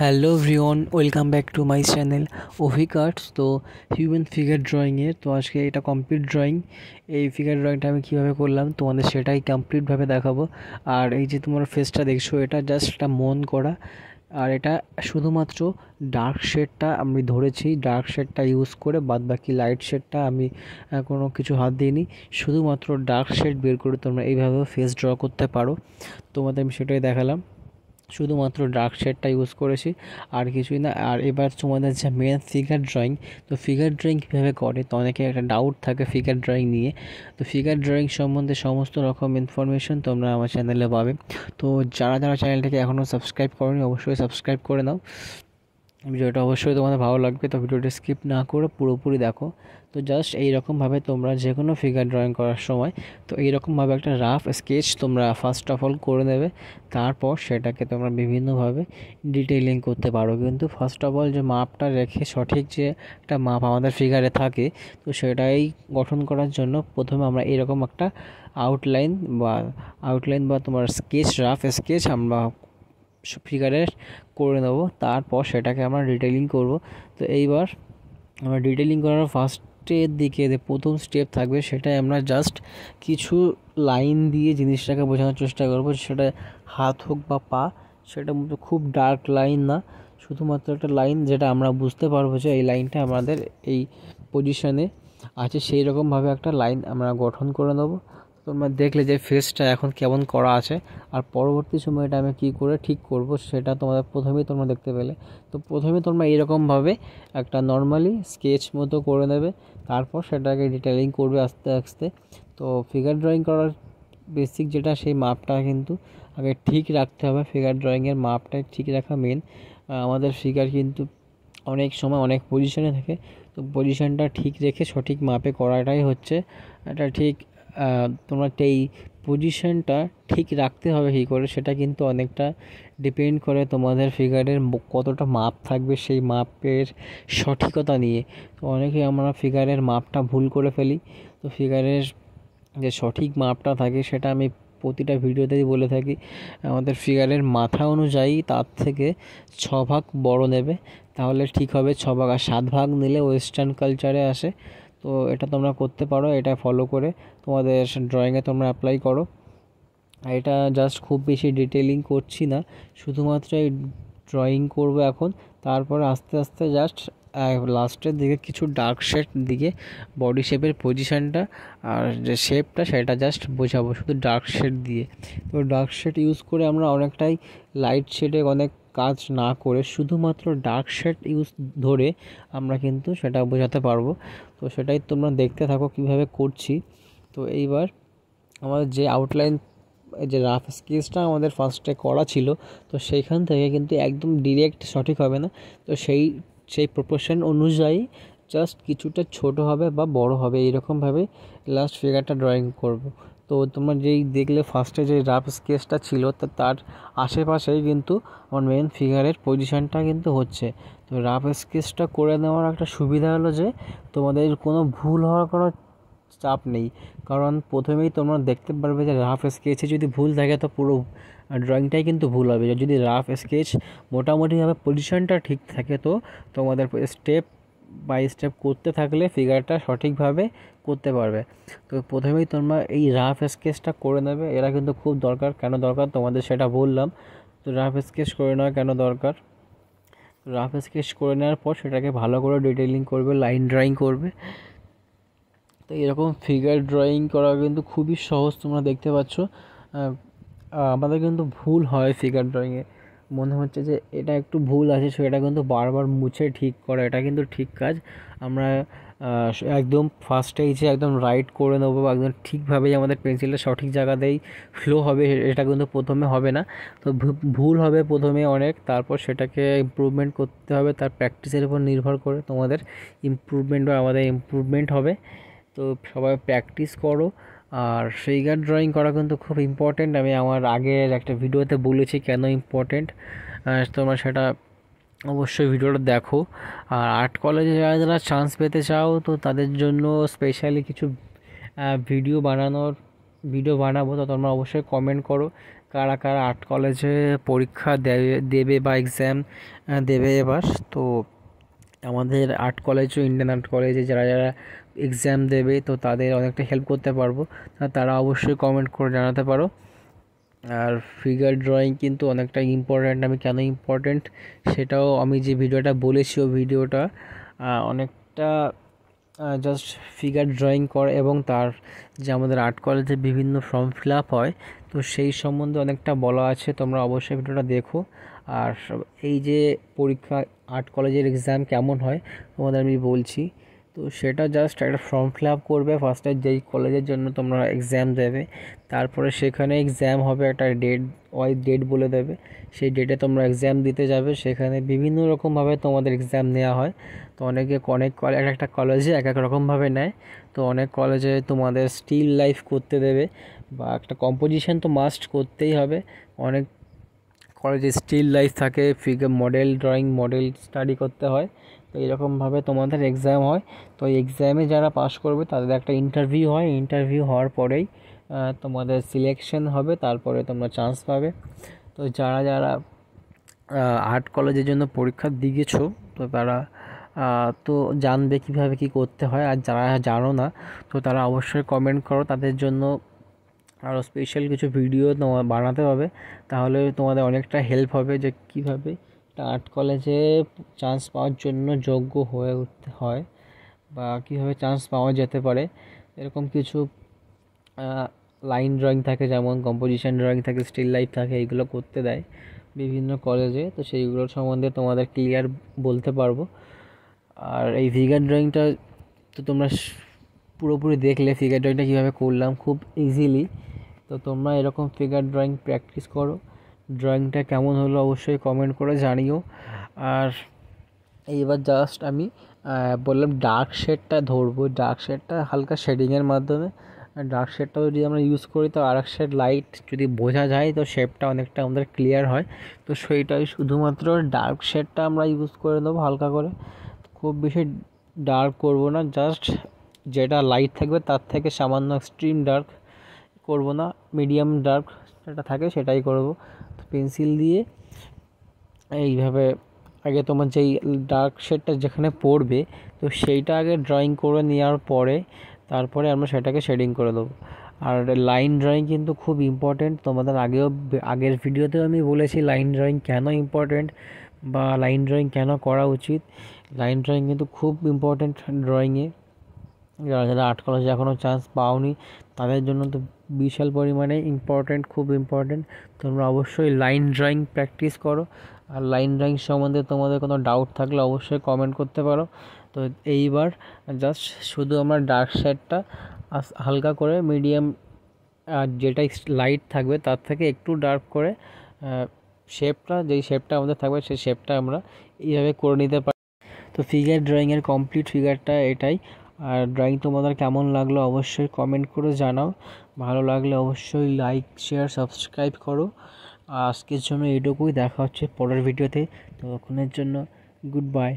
Hello everyone, welcome back to my channel Abhik arts. তো human figure ড্রয়িংয়ের তো আজকে এটা কমপ্লিট ড্রয়িং। এই ফিগার ড্রয়িংটা আমি কীভাবে করলাম তোমাদের সেটাই কমপ্লিটভাবে দেখাবো। আর এই যে তোমার ফেসটা দেখছো, এটা জাস্ট একটা মন করা। আর এটা শুধুমাত্র ডার্ক শেডটা আমি ধরেছি, ডার্ক শেডটা ইউজ করে, বাদ বাকি লাইট শেডটা আমি কোনো কিছু হাত দিইনি। শুধুমাত্র ডার্ক শেড বের করে তোমরা এইভাবেও ফেস ড্র করতে পারো। তোমাদের আমি সেটাই দেখালাম, শুধুমাত্র ডার্ক শেডটা ইউজ করেছি, আর কিছুই না। আর এবার তোমাদের যে মেন ফিগার ড্রয়িং, তো ফিগার ড্রয়িং কীভাবে করে, তো অনেকে একটা ডাউট থাকে ফিগার ড্রয়িং নিয়ে। তো ফিগার ড্রয়িং সম্বন্ধে সমস্ত রকম ইনফরমেশন তোমরা আমার চ্যানেলে পাবে। তো যারা যারা চ্যানেলটাকে এখনও সাবস্ক্রাইব করোনি অবশ্যই সাবস্ক্রাইব করে নাও। ভিডিওটা অবশ্যই তোমাদের ভালো লাগবে, তো ভিডিওটা স্কিপ না করে পুরোপুরি দেখো। তো জাস্ট এইরকমভাবে তোমরা যে কোনো ফিগার ড্রয়িং করার সময় তো এইরকমভাবে একটা রাফ স্কেচ তোমরা ফার্স্ট অফ অল করে নেবে। তারপর সেটাকে তোমরা বিভিন্নভাবে ডিটেইলিং করতে পারো, কিন্তু ফার্স্ট অফ অল যে মাপটা রেখে সঠিক যে একটা মাপ আমাদের ফিগারে থাকে, তো সেটাই গঠন করার জন্য প্রথমে আমরা এরকম একটা আউটলাইন বা তোমার স্কেচ, রাফ স্কেচ আমরা ফিগারের করে নেব। তারপর সেটাকে আমরা ডিটেইলিং করব। তো এইবার আমরা ডিটেইলিং করার ফার্স্টের দিকে যে প্রথম স্টেপ থাকবে, সেটাই আমরা জাস্ট কিছু লাইন দিয়ে জিনিসটাকে বোঝানোর চেষ্টা করব। সেটা হাত হোক বা পা, সেটা খুব ডার্ক লাইন না, শুধুমাত্র একটা লাইন যেটা আমরা বুঝতে পারবো যে এই লাইনটা আমাদের এই পজিশনে আছে, সেই রকমভাবে একটা লাইন আমরা গঠন করে নেব। তোমরা দেখলে যে ফেসটা এখন কেমন করা আছে, আর পরবর্তী সময়টা আমি কী করে ঠিক করব সেটা তোমাদের প্রথমেই তোমরা দেখতে পেলে। তো প্রথমে তোমরা এরকমভাবে একটা নর্মালি স্কেচ মতো করে নেবে, তারপর সেটাকে ডিটেইলিং করবে আস্তে আস্তে। তো ফিগার ড্রয়িং করার বেসিক যেটা, সেই মাপটা কিন্তু আগে ঠিক রাখতে হবে। ফিগার ড্রয়িংয়ের মাপটা ঠিক রাখা মেন। আমাদের ফিগার কিন্তু অনেক সময় অনেক পজিশনে থাকে, তো পজিশনটা ঠিক রেখে সঠিক মাপে করাটাই হচ্ছে এটা ঠিক। তোমরা এই পজিশনটা ঠিক রাখতে হবে কী করে, সেটা কিন্তু অনেকটা ডিপেন্ড করে তোমাদের ফিগারের কতটা মাপ থাকবে, সেই মাপের সঠিকতা নিয়ে। তো অনেকে আমরা ফিগারের মাপটা ভুল করে ফেলি। তো ফিগারের যে সঠিক মাপটা থাকে সেটা আমি প্রতিটা ভিডিওতেই বলে থাকি। আমাদের ফিগারের মাথা অনুযায়ী তার থেকে 6 ভাগ বড় নেবে, তাহলে ঠিক হবে। 6 ভাগ আর 7 ভাগ নিলে ওয়েস্টার্ন কালচারে আসে। তো এটা তোমরা করতে পারো, এটা ফলো করে তোমাদের ড্রয়িংয়ে তোমরা অ্যাপ্লাই করো। এটা জাস্ট খুব বেশি ডিটেইলিং করছি না, শুধুমাত্র এই ড্রয়িং করবো এখন। তারপর আস্তে আস্তে জাস্ট লাস্টের দিকে কিছু ডার্ক শেড দিকে বডি শেপের পজিশানটা আর যে শেপটা সেটা জাস্ট বোঝাবো শুধু ডার্ক শেড দিয়ে। তো ডার্ক শেড ইউজ করে আমরা অনেকটাই লাইট শেডে অনেক কাজ না করে শুধুমাত্র ডার্ক শেড ধরে আমরা কিন্তু সেটা বোঝাতে পারবো। তো সেটাই তোমরা দেখতে থাকো কীভাবে করছি। তো এইবার আমাদের যে আউটলাইন, যে রাফ স্কেচটা আমাদের ফার্স্টে করা ছিল, তো সেইখান থেকে কিন্তু একদম ডিরেক্ট সঠিক হবে না। তো সেই প্রপোর্শন অনুযায়ী জাস্ট কিছুটা ছোট হবে বা বড় হবে, এইরকমভাবে লাস্ট ফিগারটা ড্রয়িং করব। তো তোমরা যেই দেখলে ফার্স্টে যে রাফ স্কেচটা ছিল, তার আশেপাশেই কিন্তু আমার মেন ফিগারের পজিশানটা কিন্তু হচ্ছে। তো রাফ স্কেচটা করে নেওয়ার একটা সুবিধা হলো যে তোমাদের কোনো ভুল হওয়ার কোনো চাপ নেই, কারণ প্রথমেই তোমরা দেখতে পারবে যে রাফ স্কেচে যদি ভুল থাকে তো পুরো ড্রয়িংটাই কিন্তু ভুল হবে। যদি রাফ স্কেচ মোটামুটিভাবে পজিশনটা ঠিক থাকে, তো তোমাদের স্টেপ বাই স্টেপ করতে থাকলে ফিগারটা সঠিকভাবে করতে পারবে। তো প্রথমেই তোমরা এই রাফ স্কেচটা করে নেবে, এরা কিন্তু খুব দরকার। কেন দরকার তোমাদের সেটা বললাম। তো রাফ স্কেচ করে নেওয়া কেন দরকার, রাফ স্কেচ করে নেওয়ার পর সেটাকে ভালো করে ডিটেইলিং করবে, লাইন ড্রয়িং করবে। তো এরকম ফিগার ড্রয়িং করা কিন্তু খুবই সহজ, তোমরা দেখতে পাচ্ছ। আমাদের কিন্তু ভুল হয় ফিগার ড্রয়িংয়ে, মনে হচ্ছে যে এটা একটু ভুল আছে, সেটা কিন্তু বারবার মুছে ঠিক করা, এটা কিন্তু ঠিক কাজ। আমরা একদম ফার্স্টেই যে একদম রাইট করে নেবো বা একদম ঠিকভাবেই আমাদের পেন্সিলটা সঠিক জায়গাতেই ফ্লো হবে, এটা কিন্তু প্রথমে হবে না। তো ভুল হবে প্রথমে অনেক, তারপর সেটাকে ইমপ্রুভমেন্ট করতে হবে। তার প্র্যাকটিসের উপর নির্ভর করে তোমাদের ইমপ্রুভমেন্ট বা আমাদের ইমপ্রুভমেন্ট হবে। তো সবাই প্র্যাকটিস করো। আর ফিগার ড্রয়িং করা কিন্তু খুব ইম্পর্টেন্ট, আমি আমার আগের একটা ভিডিওতে বলেছি কেন ইম্পর্টেন্ট। তোমরা সেটা অবশ্যই ভিডিওটা দেখো। আর আর্ট কলেজে যারা যারা চান্স পেতে চাও, তো তাদের জন্য স্পেশালি কিছু ভিডিও বানাবো, তো তোমরা অবশ্যই কমেন্ট করো কারা কারা আর্ট কলেজে পরীক্ষা দেবে বা এক্সাম দেবে এবার। তো আমাদের আর্ট কলেজ ও ইন্ডিয়ান আর্ট কলেজে যারা যারা এক্সাম দেবে তো তাদের অনেকটা হেল্প করতে পারবো, তারা অবশ্যই কমেন্ট করে জানাতে পারো। আর ফিগার ড্রয়িং কিন্তু অনেকটা ইম্পর্ট্যান্ট। আমি কেন ইম্পর্ট্যান্ট সেটাও আমি যে ভিডিওটা বলেছি ওই ভিডিওটা অনেকটা জাস্ট ফিগার ড্রয়িং করে এবং তার যে আমাদের আর্ট কলেজে বিভিন্ন ফর্ম ফিল আপ হয় তো সেই সম্বন্ধে অনেকটা বলা আছে, তোমরা অবশ্যই ভিডিওটা দেখো। আর এই যে পরীক্ষা আর্ট কলেজের এক্সাম কেমন হয় তোমাদের আমি বলছি। তো সেটা জাস্ট একটা ফর্ম ফিল আপ করবে ফার্স্টে যেই কলেজের জন্য তোমরা এক্সাম দেবে, তারপরে সেখানে এক্সাম হবে, একটা ডেট বলে দেবে, সেই ডেটে তোমরা এক্সাম দিতে যাবে। সেখানে বিভিন্ন রকমভাবে তোমাদের এক্সাম নেওয়া হয়। তো অনেক এক একটা কলেজে এক এক রকমভাবে নেয়। তো অনেক কলেজে তোমাদের স্টিল লাইফ করতে দেবে বা একটা কম্পোজিশন তো মাস্ট করতেই হবে। অনেক কলেজে স্টিল লাইফ থাকে, ফিগার মডেল স্টাডি করতে হয়। তো এরকমভাবে তোমাদের এক্সাম হয়। তো এই এক্সামে যারা পাস করবে তাদের একটা ইন্টারভিউ হয়, ইন্টারভিউ হওয়ার পরেই তোমাদের সিলেকশন হবে, তারপরে তোমরা চান্স পাবে। তো যারা যারা আর্ট কলেজের জন্য পরীক্ষা দিয়েছো তো তারা তো জানবে কীভাবে কী করতে হয়। আর যারা জানো না তো তারা অবশ্যই কমেন্ট করো, তাদের জন্য আরও স্পেশাল কিছু ভিডিও তোমার বানাতে হবে, তাহলে তোমাদের অনেকটা হেল্প হবে যে কীভাবে আর্ট কলেজে চান্স পাওয়ার জন্য যোগ্য হয়ে উঠতে হয় বা কীভাবে চান্স পাওয়া যেতে পারে। এরকম কিছু লাইন ড্রয়িং থাকে, যেমন কম্পোজিশন ড্রয়িং থাকে, স্টিল লাইফ থাকে, এইগুলো করতে দেয় বিভিন্ন কলেজে। তো সেইগুলোর সম্বন্ধে তোমাদের ক্লিয়ার বলতে পারবো। আর এই ফিগার ড্রয়িংটা তো তোমরা পুরোপুরি দেখলে ফিগার ড্রয়িংটা কীভাবে করলাম খুব ইজিলি। তো তোমরা এরকম ফিগার ড্রয়িং প্র্যাকটিস করো। ড্রয়িংটা কেমন হলো অবশ্যই কমেন্ট করে জানিও। আর এইবার জাস্ট আমি বললাম ডার্ক শেডটা ধরবো, ডার্ক শেডটা হালকা শেডিংয়ের মাধ্যমে। ডার্ক শেডটাও যদি আমরা ইউজ করি তো আর এক শেড লাইট যদি বোঝা যায় তো শেপটা অনেকটা আমাদের ক্লিয়ার হয়। তো সেইটাই শুধুমাত্র ডার্ক শেডটা আমরা ইউজ করে নেবো হালকা করে, খুব বেশি ডার্ক করব না, জাস্ট যেটা লাইট থাকবে তার থেকে সামান্য এক্সট্রিম ডার্ক করব না, মিডিয়াম ডার্ক যেটা থাকে সেটাই করব। তো পেন্সিল দিয়ে এইভাবে আগে তোমার যেই ডার্ক শেডটা যেখানে পড়বে তো সেইটা আগে ড্রয়িং করে নেওয়ার পরে তারপরে আমরা সেটাকে শেডিং করে দেবো। আর লাইন ড্রয়িং কিন্তু খুব ইম্পর্টেন্ট, তোমাদের আগের ভিডিওতেও আমি বলেছি লাইন ড্রয়িং কেন ইম্পর্টেন্ট বা লাইন ড্রয়িং কেন করা উচিত। লাইন ড্রয়িং কিন্তু খুব ইম্পর্টেন্ট ড্রয়িংয়ে। যারা যারা আর্ট কলেজে এখনও চান্স পাওনি তাদের জন্য তো বিশাল পরিমাণে ইম্পর্টেন্ট, খুব ইম্পর্টেন্ট। তোমরা অবশ্যই লাইন ড্রয়িং প্র্যাকটিস করো। আর লাইন ড্রয়িং সম্বন্ধে তোমাদের কোনো ডাউট থাকলে অবশ্যই কমেন্ট করতে পারো। তো এইবার জাস্ট শুধু আমরা ডার্ক শেডটা হালকা করে মিডিয়াম, আর যেটা লাইট থাকবে তার থেকে একটু ডার্ক করে যেই শেপটা আমাদের থাকবে সেই শেপটা আমরা এইভাবে করে নিতে পারি। তো ফিগার ড্রয়িংয়ের কমপ্লিট ফিগারটা এটাই। আর ড্রয়িং তোমাদের কেমন লাগলো অবশ্যই কমেন্ট করে জানাও। ভালো লাগলে অবশ্যই লাইক শেয়ার সাবস্ক্রাইব করো। আজকের জন্য এইটুকুই, দেখা হচ্ছে পরের ভিডিওতে। ততক্ষণের জন্য গুড বাই।